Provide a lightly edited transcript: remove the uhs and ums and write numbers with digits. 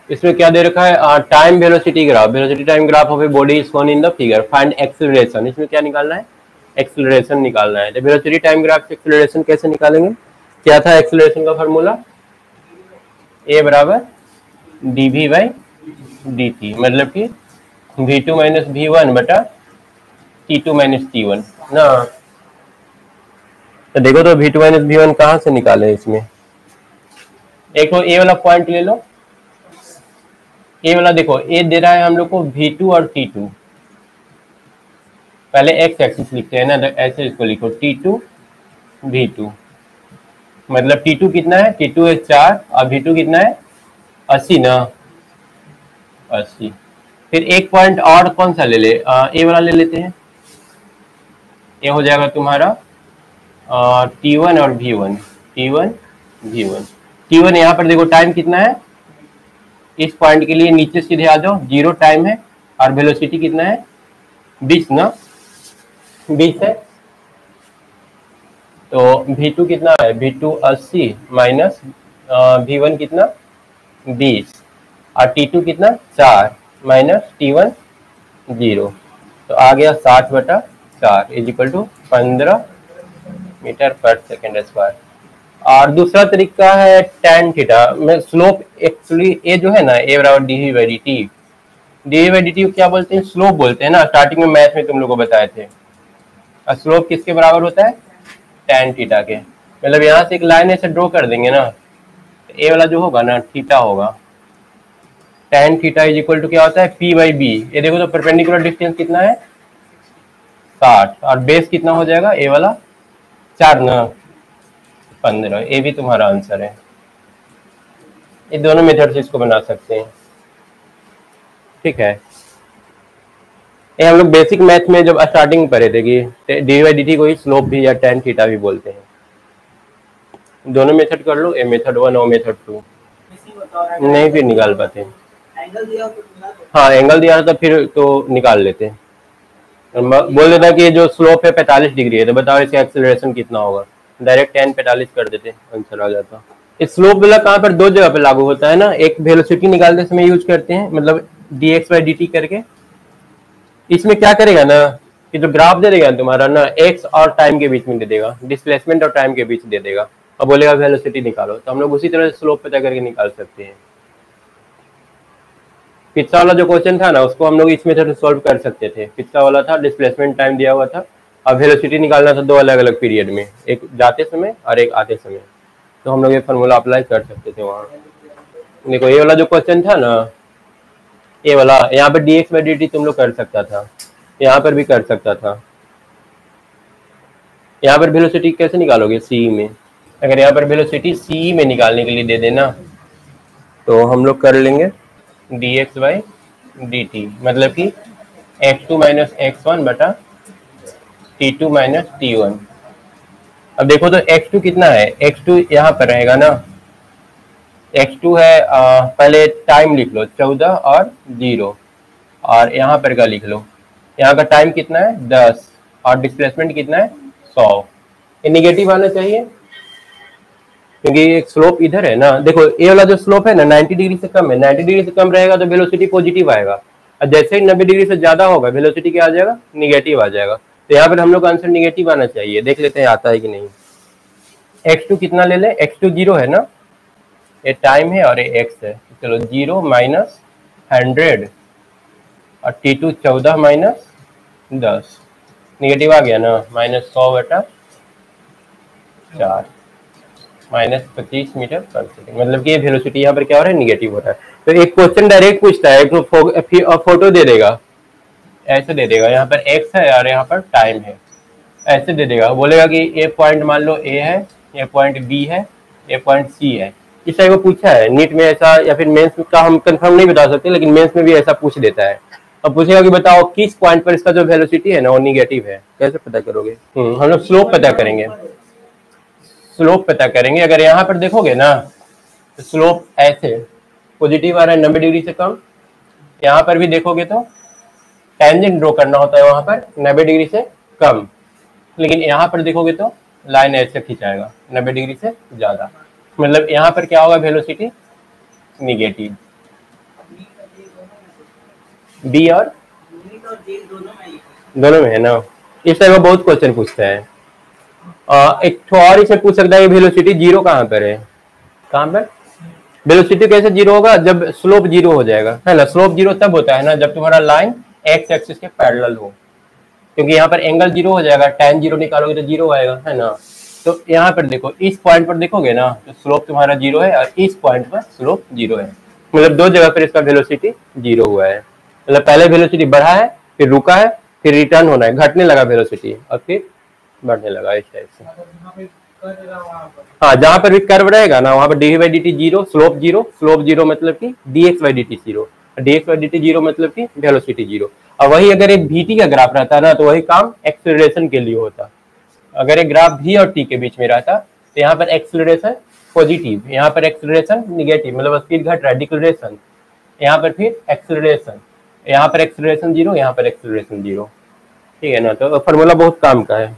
इसमें क्या दे रखा है, time velocity graph, velocity time graph of a body is shown in the figure, find acceleration. इसमें क्या निकालना है, एक्सेलरेशन निकालना है। तो वेलोसिटी टाइम ग्राफ से एक्सेलरेशन कैसे निकालेंगे, क्या था एक्सेलरेशन का फार्मूला, ए बराबर dv बाई dt, मतलब कि v2 माइनस v1 बटा t2 माइनस t1 ना। तो देखो तो v2 माइनस v1 कहाँ से निकाले, इसमें एक तो ए वाला पॉइंट ले लो, ए वाला देखो, ए दे रहा है हम लोग को v2 और t2, पहले एक्स एक्सिस लिखते हैं ना, तो ऐसे इसको लिखो t2 v2, मतलब t2 कितना है, t2 है 4 और v2 कितना है 80 ना, 80। फिर एक पॉइंट और कौन सा ले ले, ए वाला ले लेते हैं, ये हो जाएगा तुम्हारा T1 और V1, T1 V1, T1 यहाँ पर देखो टाइम कितना है, इस पॉइंट के लिए नीचे सीधे आ जाओ, 0 टाइम है, और वेलोसिटी कितना है 20 ना, 20 है। तो V2 कितना है, V2 80 माइनस V1 कितना 20, और T2 कितना 4 माइनस T1 0, तो आ गया 60/4 इज इक्वल टू 15 मीटर पर सेकेंड स्क्वायर। और दूसरा तरीका है tan थीटा में स्लोप, एक्चुअली ये जो है ना ए बराबर D by D T, D by D T क्या बोलते हैं, स्लोप बोलते हैं ना, स्टार्टिंग में मैथ में तुम लोग को बताए थे। और स्लोप किसके बराबर होता है, tan थीटा के, मतलब यहाँ से एक लाइन ऐसे ड्रॉ कर देंगे ना, ए वाला जो होगा ना थीटा होगा, tan theta is equal to क्या होता है p बाई बी। ये देखो तो परपेंडिकुलर डिस्टेंस कितना है 60, और बेस कितना हो जाएगा ए वाला 4 ना 15, ये भी तुम्हारा आंसर है। ये दोनों मेथड से इसको बना सकते हैं, ठीक है। ये हम लोग बेसिक मैथ में जब स्टार्टिंग में पढ़े थे कि डी बाई डी टी को ही स्लोप भी या tan थीटा भी बोलते हैं। दोनों मेथड कर लो, ए मेथड 1 और मेथड 2, नहीं फिर निकाल पाते। हाँ एंगल दिया था फिर तो निकाल लेते हैं, बोल देता कि जो स्लोप है 45 डिग्री है, तो बताओ इसका एक्सेलरेशन कितना होगा, डायरेक्ट tan 45 कर देते, आंसर आ जाता। इस स्लोप वाला कहाँ पर दो जगह पे लागू होता है ना, एक वेलोसिटी निकालते समय यूज करते हैं, मतलब dx बाई dt करके। इसमें क्या करेगा ना कि जो ग्राफ दे देगा तुम्हारा ना, x और टाइम के बीच में दे देगा, डिस्प्लेसमेंट और टाइम के बीच दे देगा, और बोलेगा वेलोसिटी निकालो, तो हम लोग उसी तरह से स्लोप पता करके निकाल सकते हैं। पिछला वाला जो क्वेश्चन था ना उसको हम लोग इस मेथड से सॉल्व कर सकते थे, पिछला वाला था डिस्प्लेसमेंट टाइम दिया हुआ था, और वेलोसिटी निकालना था दो अलग अलग पीरियड में, एक जाते समय और एक आते समय, तो हम लोग ये फार्मूला अप्लाई कर सकते थे वहाँ। देखो ये वाला जो क्वेश्चन था ना, ये वाला यहाँ पर dx बाई dt तुम लोग कर सकता था, यहाँ पर भी कर सकता था। यहाँ पर वेलोसिटी कैसे निकालोगे, c में, अगर यहाँ पर वेलोसिटी c में निकालने के लिए दे देना तो हम लोग कर लेंगे dx बाई dt, मतलब कि x2 माइनस x1 बटा t2 माइनस t1। अब देखो तो x2 कितना है, x2 यहाँ पर रहेगा ना, x2 है पहले टाइम लिख लो 14 और 0, और यहाँ पर का लिख लो, यहाँ का टाइम कितना है 10 और डिस्प्लेसमेंट कितना है 100। ये निगेटिव आना चाहिए क्योंकि एक स्लोप इधर है ना, देखो ये वाला जो स्लोप है ना 90 डिग्री से कम है, 90 डिग्री से कम रहेगा तो वेलोसिटी पॉजिटिव आएगा, और जैसे ही 90 डिग्री से ज्यादा होगा वेलोसिटी क्या आ जाएगा, निगेटिव आ जाएगा। तो यहाँ पर हम लोग का आंसर निगेटिव आना चाहिए, देख लेते हैं आता है कि नहीं। x2 कितना ले ले, x2 0 है ना, ये टाइम है और ये x है, चलो 0 माइनस 100 और t2 14 माइनस 10, निगेटिव आ गया ना, माइनस 100/4 माइनस 25 मीटर पर सेकेंड, मतलब कि वेलोसिटी यहाँ पर क्या हो रहा है, निगेटिव हो रहा है। तो एक क्वेश्चन डायरेक्ट पूछता है, एक फोटो दे देगा, ऐसे दे देगा, यहाँ पर x है और यहाँ पर टाइम है, ऐसे दे देगा, बोलेगा कि ये पॉइंट मान लो a है, ये पॉइंट b है, ये पॉइंट c है। इस टाइप का पूछा है नीट में ऐसा, या फिर मेंस का हम कंफर्म नहीं बता सकते, लेकिन मेंस में भी ऐसा पूछ देता है। अब पूछेगा कि बताओ किस पॉइंट पर इसका जो वेलोसिटी है ना वो निगेटिव है, कैसे पता करोगे। हम लोग स्लोप पता करेंगे, स्लोप पता करेंगे। अगर यहाँ पर देखोगे ना तो स्लोप ऐसे पॉजिटिव आ रहा है 90 डिग्री से कम, यहाँ पर भी देखोगे तो टेंजेंट ड्रॉ करना होता है वहां पर 90 डिग्री से कम, लेकिन यहाँ पर देखोगे तो लाइन ऐसे खिंचाएगा 90 डिग्री से ज्यादा, मतलब यहाँ पर क्या होगा वेलोसिटी निगेटिव। बी और दोनों में है ना। इस टाइप का बहुत क्वेश्चन पूछता है। एक तो और इसे पूछ सकता है वेलोसिटी जीरो कहाँ पर है, कहाँ पर वेलोसिटी कैसे जीरो होगा, जब स्लोप जीरो हो जाएगा, है ना। स्लोप जीरो तब होता है ना जब तुम्हारा लाइन एक्स एक्सिस के पैरेलल हो, क्योंकि यहाँ पर एंगल जीरो हो जाएगा, tan जीरो निकालोगे तो जीरो आएगा, है ना। तो यहाँ पर देखो, इस पॉइंट पर देखोगे ना तो स्लोप तुम्हारा जीरो है, और इस पॉइंट पर स्लोप जीरो है, मतलब दो जगह पर इसका वेलोसिटी जीरो हुआ है। मतलब पहले वेलोसिटी बढ़ा है, फिर रुका है, फिर रिटर्न होना है, घटने लगा वेलोसिटी, और फिर बढ़ने लगा इस टाइप से। हाँ, जहां पर भी कर्व रहेगा ना वहां पर D by D T zero, slope zero, slope zero मतलब कि D x by D T zero, D x by D T zero मतलब कि वेलोसिटी जीरो। और वही अगर एक वी का ग्राफ रहता ना तो वही काम एक्सेलरेशन के लिए होता। अगर एक ग्राफ v और t के बीच में रहता तो यहाँ पर एक्सेलरेशन पॉजिटिव, यहाँ पर एक्सेलरेशन निगेटिव, मतलब स्पीड घट रहा है, डिक्लेरेशन, यहाँ पर फिर एक्सेलरेशन, यहाँ पर एक्सेलरेशन जीरो, यहाँ पर एक्सेलरेशन जीरो। ठीक है ना, तो फॉर्मूला बहुत काम का है।